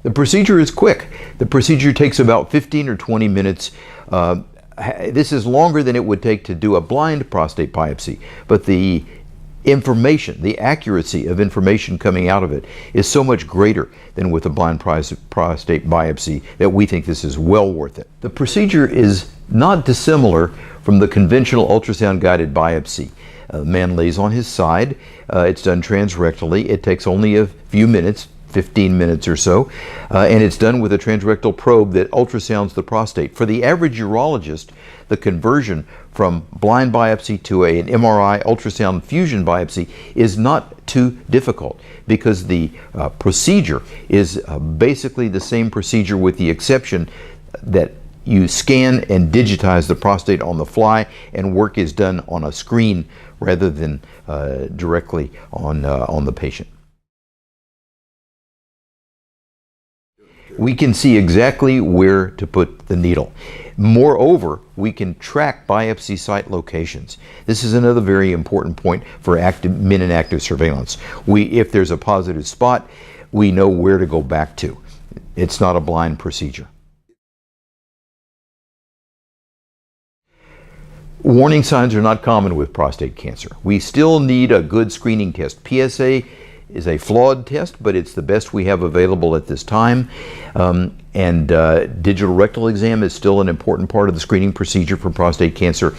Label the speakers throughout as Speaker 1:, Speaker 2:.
Speaker 1: The procedure is quick. The procedure takes about 15 or 20 minutes. This is longer than it would take to do a blind prostate biopsy, but the information, the accuracy of information coming out of it is so much greater than with a blind prostate biopsy that we think this is well worth it. The procedure is not dissimilar from the conventional ultrasound-guided biopsy. The man lays on his side. It's done transrectally. It takes only a few minutes, 15 minutes or so, and it's done with a transrectal probe that ultrasounds the prostate. For the average urologist, the conversion from blind biopsy to an MRI ultrasound fusion biopsy is not too difficult because the procedure is basically the same procedure, with the exception that you scan and digitize the prostate on the fly, and work is done on a screen rather than directly on the patient. We can see exactly where to put the needle. Moreover, we can track biopsy site locations. This is another very important point for men in active surveillance. If there's a positive spot, we know where to go back to. It's not a blind procedure. Warning signs are not common with prostate cancer. We still need a good screening test. PSA is a flawed test, but it's the best we have available at this time. Digital rectal exam is still an important part of the screening procedure for prostate cancer.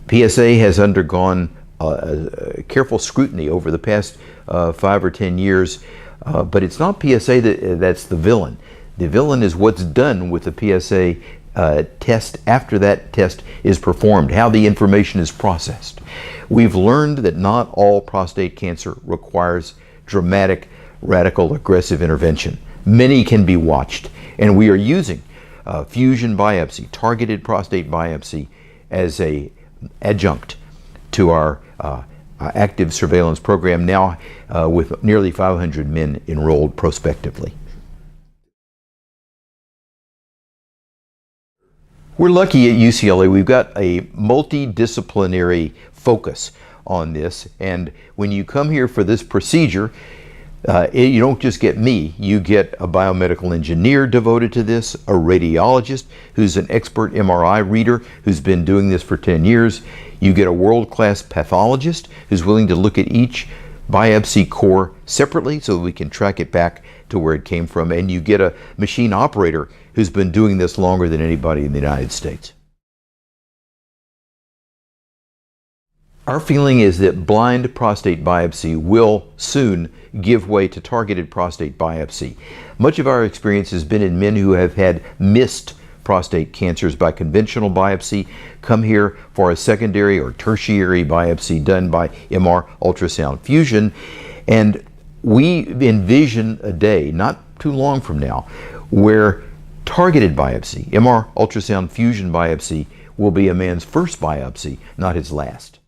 Speaker 1: PSA has undergone careful scrutiny over the past 5 or 10 years, but it's not PSA that's the villain. The villain is what's done with the PSA test after that test is performed, how the information is processed. We've learned that not all prostate cancer requires dramatic, radical, aggressive intervention. Many can be watched, and we are using fusion biopsy, targeted prostate biopsy, as an adjunct to our active surveillance program, now with nearly 500 men enrolled prospectively. We're lucky at UCLA. We've got a multidisciplinary focus on this, and when you come here for this procedure, you don't just get me. You get a biomedical engineer devoted to this, a radiologist who's an expert MRI reader who's been doing this for 10 years. You get a world-class pathologist who's willing to look at each biopsy core separately so that we can track it back to where it came from. And you get a machine operator who's been doing this longer than anybody in the United States. Our feeling is that blind prostate biopsy will soon give way to targeted prostate biopsy. Much of our experience has been in men who have had missed prostate cancers by conventional biopsy, come here for a secondary or tertiary biopsy done by MR ultrasound fusion, and we envision a day, not too long from now, where targeted biopsy, MR ultrasound fusion biopsy, will be a man's first biopsy, not his last.